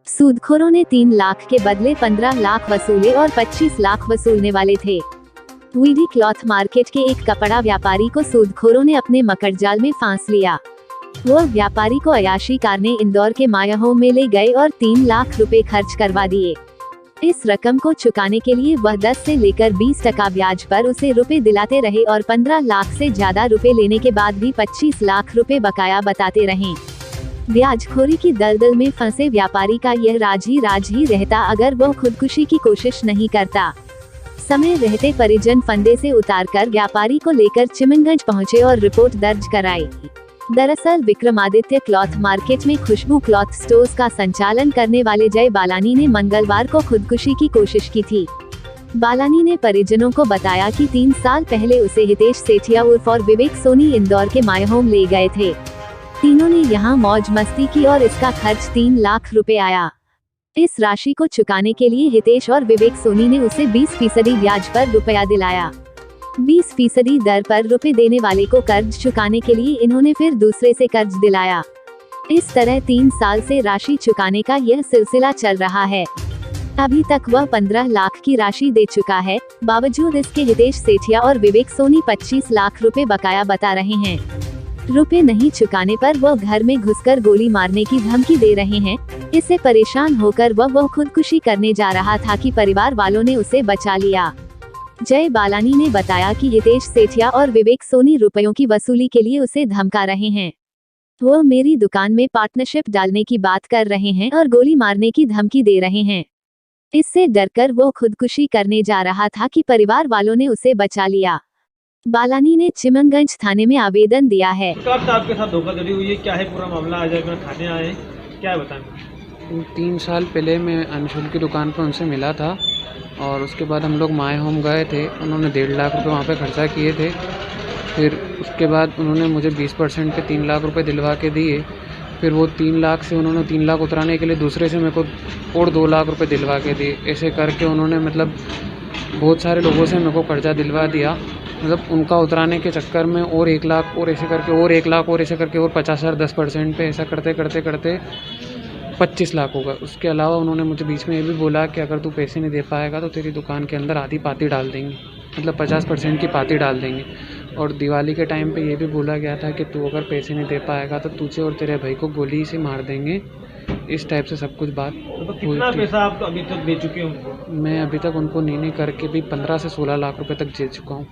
सूदखोरों ने 3 लाख के बदले 15 लाख वसूले और 25 लाख वसूलने वाले थे। वीडी क्लॉथ मार्केट के एक कपड़ा व्यापारी को सूदखोरों ने अपने मकड़जाल में फांस लिया। वो व्यापारी को अयाशी कारने इंदौर के माया होम में ले गए और 3 लाख रुपए खर्च करवा दिए। इस रकम को चुकाने के लिए वह 10 से लेकर 20% ब्याज पर उसे रुपए दिलाते रहे और 15 लाख से ज्यादा रुपए लेने के बाद भी 25 लाख रुपए बकाया बताते रहे। ब्याजखोरी की दलदल में फंसे व्यापारी का यह राज ही रहता अगर वह खुदकुशी की कोशिश नहीं करता। समय रहते परिजन फंदे से उतारकर व्यापारी को लेकर चिमनगंज पहुंचे और रिपोर्ट दर्ज कराई। दरअसल विक्रमादित्य क्लॉथ मार्केट में खुशबू क्लॉथ स्टोर्स का संचालन करने वाले जय बालानी ने मंगलवार को खुदकुशी की कोशिश की थी। बालानी ने परिजनों को बताया कि 3 साल पहले उसे हितेश सेठिया उर्फ और विवेक सोनी इंदौर के माय होम ले गए थे। तीनों ने यहां मौज मस्ती की और इसका खर्च 3 लाख रुपए आया। इस राशि को चुकाने के लिए हितेश और विवेक सोनी ने उसे 20% ब्याज पर रुपया दिलाया। 20% दर पर रुपए देने वाले को कर्ज चुकाने के लिए इन्होंने फिर दूसरे से कर्ज दिलाया। इस तरह 3 साल से राशि चुकाने का यह सिलसिला चल रहा है। अभी तक वह 15 लाख की राशि दे चुका है। बावजूद इसके हितेश सेठिया और विवेक सोनी 25 लाख रुपए बकाया बता रहे हैं। रुपए नहीं चुकाने पर वह घर में घुसकर गोली मारने की धमकी दे रहे हैं। इससे परेशान होकर वह खुदकुशी करने जा रहा था कि परिवार वालों ने उसे बचा लिया। जय बालानी ने बताया कि हितेश सेठिया और विवेक सोनी रुपयों की वसूली के लिए उसे धमका रहे हैं। वो मेरी दुकान में पार्टनरशिप डालने की बात कर रहे हैं और गोली मारने की धमकी दे रहे हैं। इससे डरकर वो खुदकुशी करने जा रहा था कि परिवार वालों ने उसे बचा लिया। बालानी ने चिमनगंज थाने में आवेदन दिया है। आपके साथ धोखाधड़ी हुई है, क्या है पूरा मामला? आज मैं थाने आए, क्या बताएं? 3 साल पहले मैं अंशुल की दुकान पर उनसे मिला था और उसके बाद हम लोग माय होम गए थे। उन्होंने 1.5 लाख रुपए वहाँ पे खर्चा किए थे। फिर उसके बाद उन्होंने मुझे 20% पे 3 लाख रुपए दिलवा के दिए। फिर वो 3 लाख से उन्होंने 3 लाख उतराने के लिए दूसरे से मेरे को और 2 लाख रुपए दिलवा के दिए। ऐसे करके उन्होंने मतलब बहुत सारे लोगों से मेरे को कर्जा दिलवा दिया। मतलब उनका उतराने के चक्कर में और 1 लाख और ऐसे करके और 1 लाख और ऐसे करके और 50,000 10% पे ऐसा करते करते 25 लाख होगा। उसके अलावा उन्होंने मुझे बीच में ये भी बोला कि अगर तू पैसे नहीं दे पाएगा तो तेरी दुकान के अंदर आधी पाती डाल देंगे, मतलब 50% की पाती डाल देंगे। और दिवाली के टाइम पे ये भी बोला गया था कि तू अगर पैसे नहीं दे पाएगा तो तुझे और तेरे भाई को गोली से मार देंगे। इस टाइप से सब कुछ बात तो कितना पैसा आप अभी तक दे चुके हैं उनको? मैं अभी तक उनको नहीं करके भी 15 से 16 लाख रुपए तक दे चुका हूँ,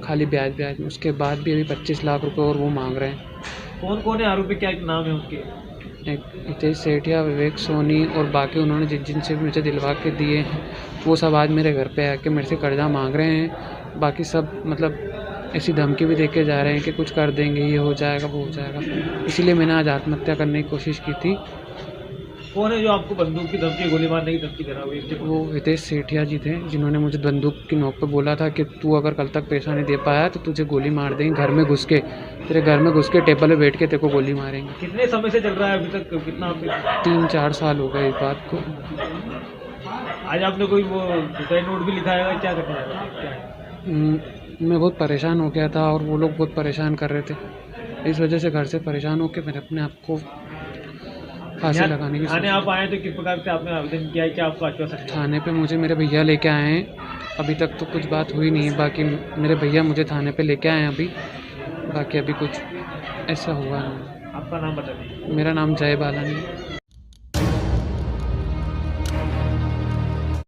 खाली ब्याज में। उसके बाद भी अभी 25 लाख रुपए और वो मांग रहे हैं। कौन कौन है आरोपी, क्या नाम है उनके? एक हितेश सेठिया, विवेक सोनी और बाकी उन्होंने जिनसे मुझे दिलवा के दिए हैं वो सब आज मेरे घर पे आके मेरे से कर्जा मांग रहे हैं। बाकी सब मतलब ऐसी धमकी भी दे के जा रहे हैं कि कुछ कर देंगे, ये हो जाएगा वो हो जाएगा। इसीलिए मैंने आज आत्महत्या करने की कोशिश की थी। कौन है जो आपको बंदूक की धमकी, गोली मारने की धमकी दे रहा है? वो हितेश सेठिया जी थे जिन्होंने मुझे बंदूक की नोक पे बोला था कि तू अगर कल तक पैसा नहीं दे पाया तो तुझे गोली मार देंगे, घर में घुस के तेरे घर में घुस के टेबल पे बैठ के तेरे को गोली मारेंगे। कितने समय से चल रहा है अभी तक? कितना? 3-4 साल हो गए इस बात को। आज आपने कोई वो नोट भी लिखा है, क्या करना है, क्या है? मैं बहुत परेशान हो गया था और वो लोग बहुत परेशान कर रहे थे। इस वजह से घर से परेशान होकर मैंने अपने आप को फांसी लगाने की थाने आप आए तो किस प्रकार से आपने आवेदन किया है, क्या आपको आश्वासन? थाने पे मुझे मेरे भैया लेके आए हैं। अभी तक तो कुछ बात हुई नहीं है, बाकी मेरे भैया मुझे थाने पे लेके आए हैं अभी। बाकी अभी कुछ ऐसा हुआ नहीं। आपका नाम बता दीजिए। मेरा नाम जय बालानी।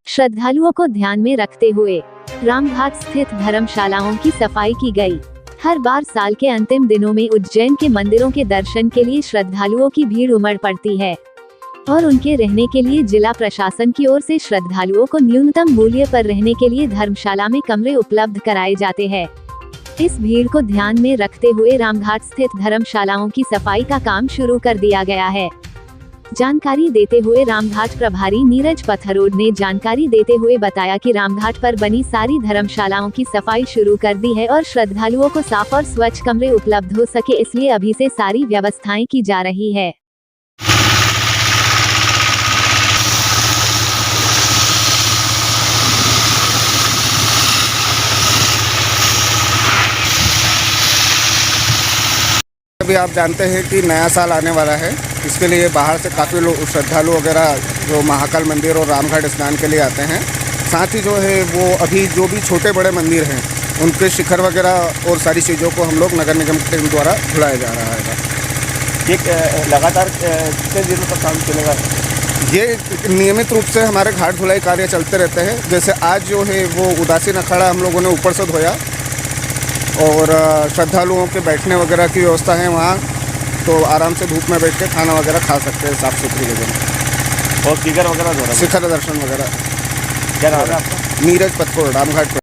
श्रद्धालुओं को ध्यान में रखते हुए रामघाट स्थित धर्मशालाओं की सफाई की गई। हर बार साल के अंतिम दिनों में उज्जैन के मंदिरों के दर्शन के लिए श्रद्धालुओं की भीड़ उमड़ पड़ती है और उनके रहने के लिए जिला प्रशासन की ओर से श्रद्धालुओं को न्यूनतम मूल्य पर रहने के लिए धर्मशाला में कमरे उपलब्ध कराए जाते हैं। इस भीड़ को ध्यान में रखते हुए रामघाट स्थित धर्मशालाओं की सफाई का काम शुरू कर दिया गया है। जानकारी देते हुए रामघाट प्रभारी नीरज पथरोड ने जानकारी देते हुए बताया कि रामघाट पर बनी सारी धर्मशालाओं की सफाई शुरू कर दी है और श्रद्धालुओं को साफ और स्वच्छ कमरे उपलब्ध हो सके इसलिए अभी से सारी व्यवस्थाएं की जा रही है। अभी आप जानते हैं कि नया साल आने वाला है, इसके लिए बाहर से काफ़ी लोग श्रद्धालु वगैरह जो महाकाल मंदिर और रामघाट स्नान के लिए आते हैं। साथ ही जो है वो अभी जो भी छोटे बड़े मंदिर हैं उनके शिखर वगैरह और सारी चीज़ों को हम लोग नगर निगम की टीम द्वारा धुलाया जा रहा है। ये लगातार कितने दिनों तक काम चलेगा? ये नियमित रूप से हमारे घाट धुलाई कार्य चलते रहते हैं। जैसे आज जो है वो उदासीन अखाड़ा हम लोगों ने ऊपर से धोया और श्रद्धालुओं के बैठने वगैरह की व्यवस्था है वहाँ, तो आराम से धूप में बैठ के खाना वगैरह खा सकते हैं साफ़ सुथरी जगह में। और शिखर वगैरह धो रहा है? शिखर दर्शन वगैरह। क्या नाम है आपका? नीरज पतकोड़, रामघाट पर।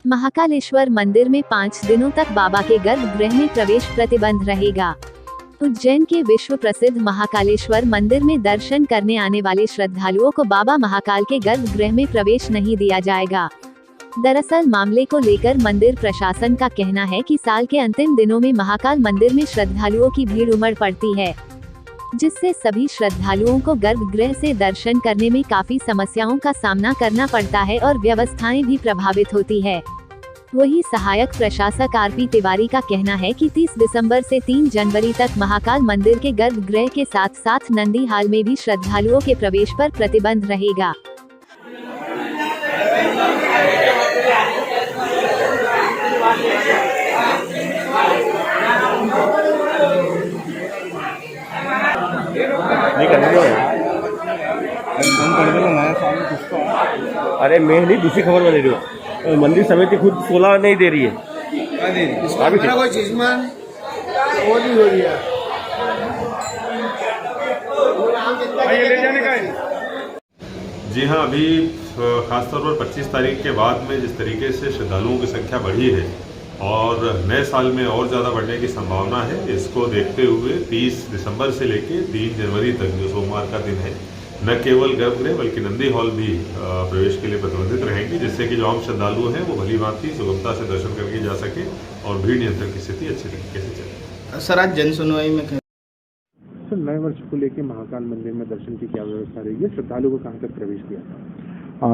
महाकालेश्वर मंदिर में 5 दिनों तक बाबा के गर्भगृह में प्रवेश प्रतिबंध रहेगा। उज्जैन के विश्व प्रसिद्ध महाकालेश्वर मंदिर में दर्शन करने आने वाले श्रद्धालुओं को बाबा महाकाल के गर्भगृह में प्रवेश नहीं दिया जाएगा। दरअसल मामले को लेकर मंदिर प्रशासन का कहना है कि साल के अंतिम दिनों में महाकाल मंदिर में श्रद्धालुओं की भीड़ उमड़ पड़ती है, जिससे सभी श्रद्धालुओं को गर्भगृह से दर्शन करने में काफी समस्याओं का सामना करना पड़ता है और व्यवस्थाएं भी प्रभावित होती है। वही सहायक प्रशासक आरपी तिवारी का कहना है कि 30 दिसंबर से 3 जनवरी तक महाकाल मंदिर के गर्भगृह के साथ साथ नंदी हाल में भी श्रद्धालुओं के प्रवेश पर प्रतिबंध रहेगा। अरे मैं नहीं, दूसरी खबर में दे रही हूँ। मंदिर समिति खुद 16 नहीं दे रही है। कोई चीज में वो नहीं हो रही है। जी हाँ, अभी खासतौर पर 25 तारीख के बाद में जिस तरीके से श्रद्धालुओं की संख्या बढ़ी है और नए साल में और ज़्यादा बढ़ने की संभावना है, इसको देखते हुए 30 दिसंबर से लेके 3 जनवरी तक जो सोमवार का दिन है, न केवल गर्भगृह बल्कि नंदी हॉल भी प्रवेश के लिए प्रतिबंधित रहेंगे, जिससे कि जो आम श्रद्धालु हैं वो भली भांति सुगमता से दर्शन करके जा सके और भीड़ नियंत्रण की स्थिति अच्छी तरीके से चले। सर आज जन सुनवाई में सर नए वर्ष को लेकर महाकाल मंदिर में दर्शन की क्या व्यवस्था रहेगी? श्रद्धालुओं को कहाँ तक प्रवेश दिया था?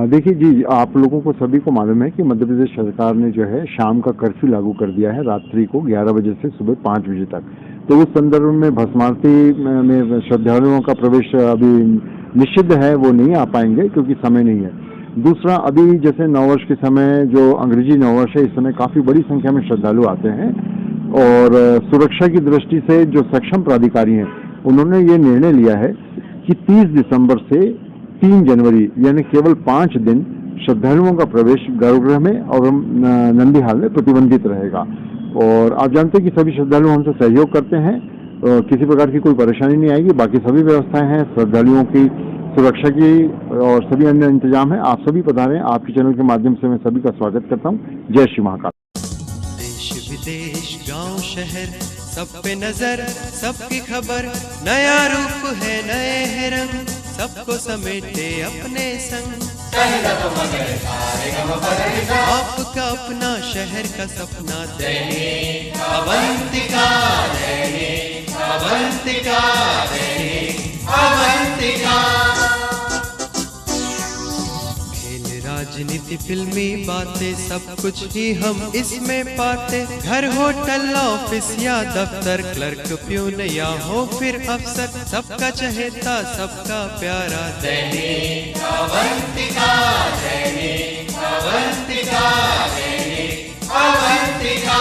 देखिए जी, आप लोगों को सभी को मालूम है कि मध्य प्रदेश सरकार ने जो है शाम का कर्फ्यू लागू कर दिया है, रात्रि को 11 बजे से सुबह 5 बजे तक। तो उस संदर्भ में भस्मारती में श्रद्धालुओं का प्रवेश अभी निषिद्ध है, वो नहीं आ पाएंगे क्योंकि समय नहीं है। दूसरा, अभी जैसे नववर्ष के समय जो अंग्रेजी नववर्ष है, इस समय काफ़ी बड़ी संख्या में श्रद्धालु आते हैं और सुरक्षा की दृष्टि से जो सक्षम प्राधिकारी हैं उन्होंने ये निर्णय लिया है कि 30 दिसंबर से 3 जनवरी यानी केवल 5 दिन श्रद्धालुओं का प्रवेश गर्भगृह में और नंदी हाल में प्रतिबंधित रहेगा। और आप जानते हैं कि सभी श्रद्धालु हमसे सहयोग करते हैं, किसी प्रकार की कोई परेशानी नहीं आएगी। बाकी सभी व्यवस्थाएं हैं, श्रद्धालुओं की सुरक्षा की और सभी अन्य इंतजाम है। आप सभी पधारें, आपके चैनल के माध्यम से मैं सभी का स्वागत करता हूँ। जय श्री महाकाल। देश विदेश गांव शहर सब पे नजर, सबकी खबर, नया रूप है नए है रंग, सबको समेटे अपने संग। आपका अपना शहर का सपना दैनिक अवंतिका, दैनिक अवंतिका, दैनिक अवंतिका। राजनीति फिल्मी बातें सब कुछ ही हम इसमें पाते, घर होटल ऑफिस या दफ्तर, क्लर्क प्यून या हो फिर अफसर, सबका चहेता सबका प्यारा दैनिक अवंतिका, दैनिक अवंतिका, दैनिक अवंतिका।